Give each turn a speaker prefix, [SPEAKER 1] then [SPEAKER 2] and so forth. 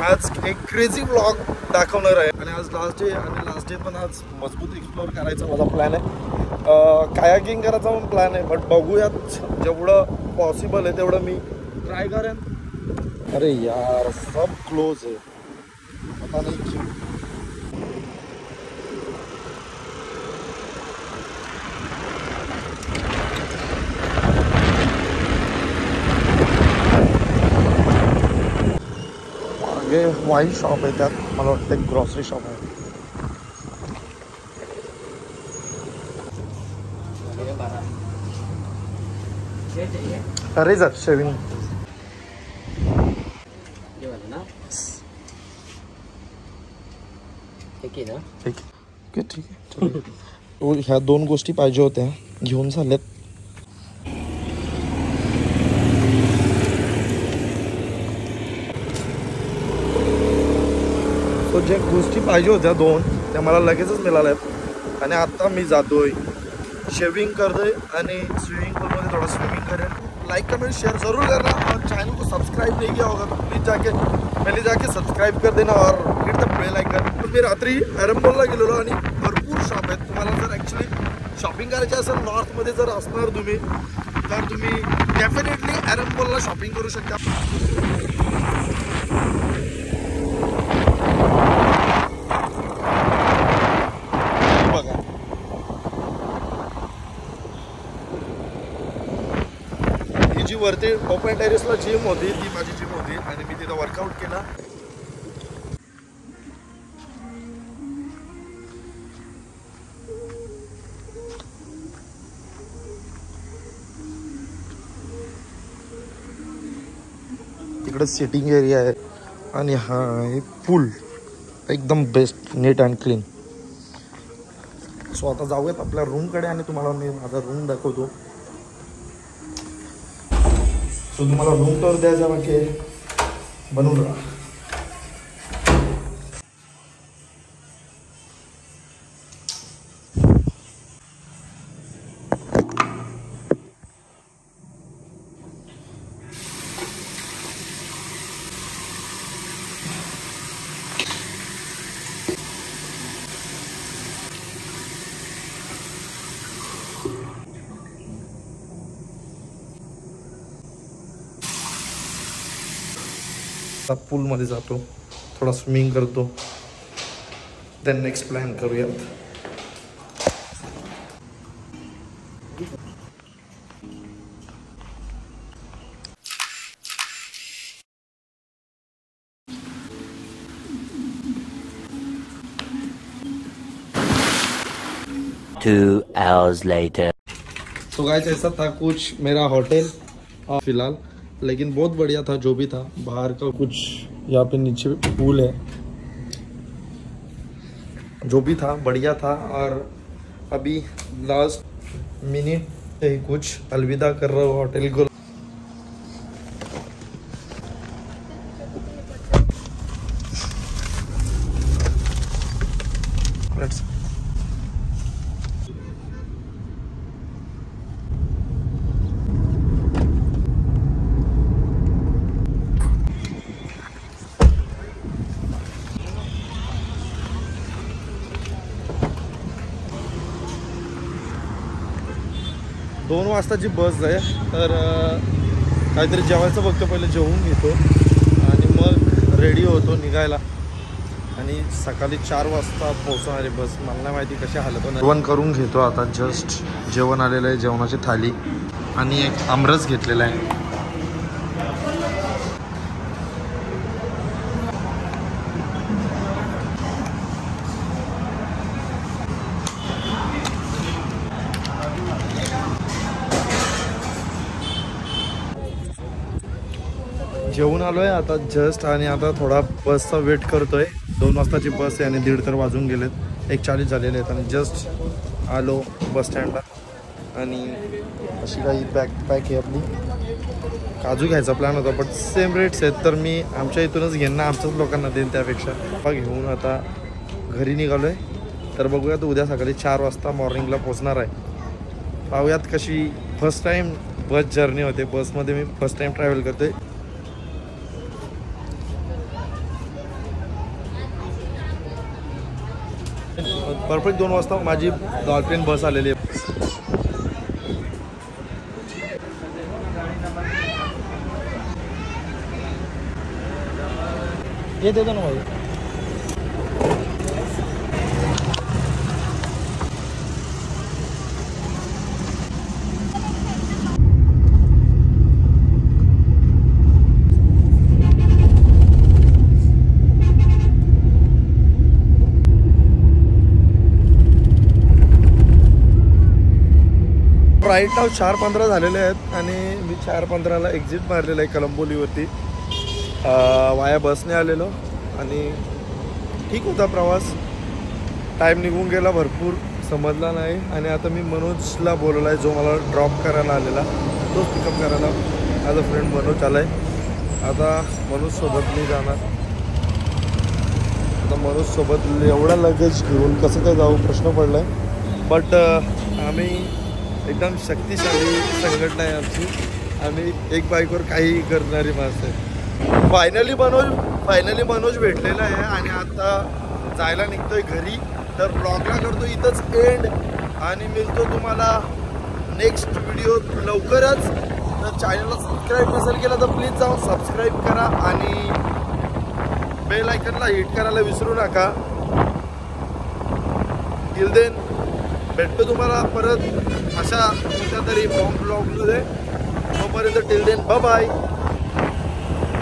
[SPEAKER 1] आज एक crazy vlog दाखवणार आहे आणि आज लास्ट डे आणि लास्ट डे पण आज मजबूत एक्सप्लोर करायचा माझा प्लॅन आहे. कायाकिंग करायचा पण प्लॅन आहे, बट बघूयात जेवढं पॉसिबल आहे तेवढं मी ट्राय करेन. अरे यार सब क्लोज आहे, पता नहीं क्यों. वाईन शॉप आहे, त्यात मला वाटतं एक ग्रॉसरी शॉप आहे. रेझर शेविंग ठीक आहे. ह्या 2 गोष्टी पाहिजे होत्या, घेऊन झाल्यात. तो ज्या गोष्टी पाहिजे होत्या 2 त्या मला लगेचच मिळाल्या आहेत. आणि आता मी जातोय, शेविंग करतोय आणि स्विमिंग पूलमध्ये थोड़ा स्विमिंग करें. लाइक कमेंट शेयर ज़रूर करना और चैनल को सब्सक्राइब नहीं किया होगा तो प्लीज़ पहले जाके सब्सक्राइब कर देना और हिट द बेल आयकन. तर मी रात्री एरंबोलला गेलेलो आणि भरपूर शॉप आहेत. तुम्हाला जर ॲक्च्युली शॉपिंग करायची असेल नॉर्थमध्ये जर असणार तुम्ही तर तुम्ही डेफिनेटली एरंबोलला शॉपिंग करू शकता. जी वरती ओपन टेरेसला जिम होती ती माझी जिम होती आणि मी तिथं वर्कआउट केला. तिकडे सिटिंग एरिया आहे आणि हा आहे पूल, एकदम बेस्ट, नीट अँड क्लीन. सो आता जाऊयात आपल्या रूमकडे आणि तुम्हाला मी माझा रूम दाखवतो. सो तुम्हाला रूम टूर द्यायचा बाकी बनवून राहा. पूलमध्ये जातो, थोडा स्विमिंग करतो, देन नेक्स्ट प्लॅन करूयात.
[SPEAKER 2] Two hours later.
[SPEAKER 1] तो गाइस ऐसा था कुछ मेरा होटल फिलहाल, लेकिन बहुत बढ़िया था जो भी था. बाहर का कुछ यहाँ पे नीचे पूल है, जो भी था बढ़िया था. और अभी लास्ट मिनट ही कुछ अलविदा कर रहा हूँ होटल को. दोन वाजताची बस आहे, तर काहीतरी जेवायचं बघतो, पहिले जेवून घेतो आणि मग रेडी होतो निघायला. आणि सकाळी 4 वाजता पोहोचणारी बस. मला नाही माहिती कशी हालत. जेवण करून घेतो आता. जस्ट जेवण आलेलं आहे, जेवणाची थाली आणि एक आमरस घेतलेला आहे. जेवून आलो आहे आता जस्ट, आणि आता थोडा बसचा वेट करतो आहे. 2 वाजताची बस आहे आणि 1:30 तर वाजून गेलेत, 1:40 झालेले आहेत. आणि जस्ट आलो बस स्टँडला आणि अशी काही पॅक आहे आपली. काजू घ्यायचा प्लॅन होता, बट सेम रेट्स आहेत, तर मी आमच्या इथूनच घेईन ना, आमच्याच लोकांना देईन त्यापेक्षा. घेऊन आता घरी निघालो आहे. तर बघूयात उद्या सकाळी 4 वाजता मॉर्निंगला पोचणार आहे. पाहूयात कशी. फर्स्ट टाईम बस जर्नी होते, बसमध्ये मी फर्स्ट टाईम ट्रॅव्हल करतोय. परफेक्ट 2 वाजता माझी डॉल्फिन बस आलेली आहे. हे देतो ना माझं. राईट नाव 4:15 झालेले आहेत आणि मी 4:15ला एक्झिट मारलेलं आहे कलंबोलीवरती. वाया बसने आलेलो आणि ठीक होता प्रवास. टाईम निघून गेला, भरपूर समजला नाही. आणि आता मी मनोजला बोलवला आहे, जो मला ड्रॉप करायला आलेला, तोच पिकअप करायला माझा फ्रेंड मनोज आला आहे. आता मनोजसोबत मी जाणार. आता मनोजसोबत एवढा लगेज घेऊन कसं काय जाऊ प्रश्न पडला आहे. बट आम्ही एकदम शक्तिशाली संघटना आहे आमची. आम्ही एक बाईकवर काही करणारी माणसं आहे. फायनली मनोज भेटलेला आहे आणि आता जायला निघतोय घरी. तर ब्लॉगला करतो इथंच एंड आणि मिळतो तुम्हाला नेक्स्ट व्हिडिओ लवकरच. तर चॅनलला सबस्क्राईब नसेल केलं तर प्लीज जाऊन सबस्क्राईब करा आणि बेल आयकनला हिट करायला विसरू नका. टिल देन भेटतो तुम्हाला परत अशा कुठल्या तरी बॉम्ब ब्लॉगमध्ये. तोपर्यंत टिल देन बाय बाय.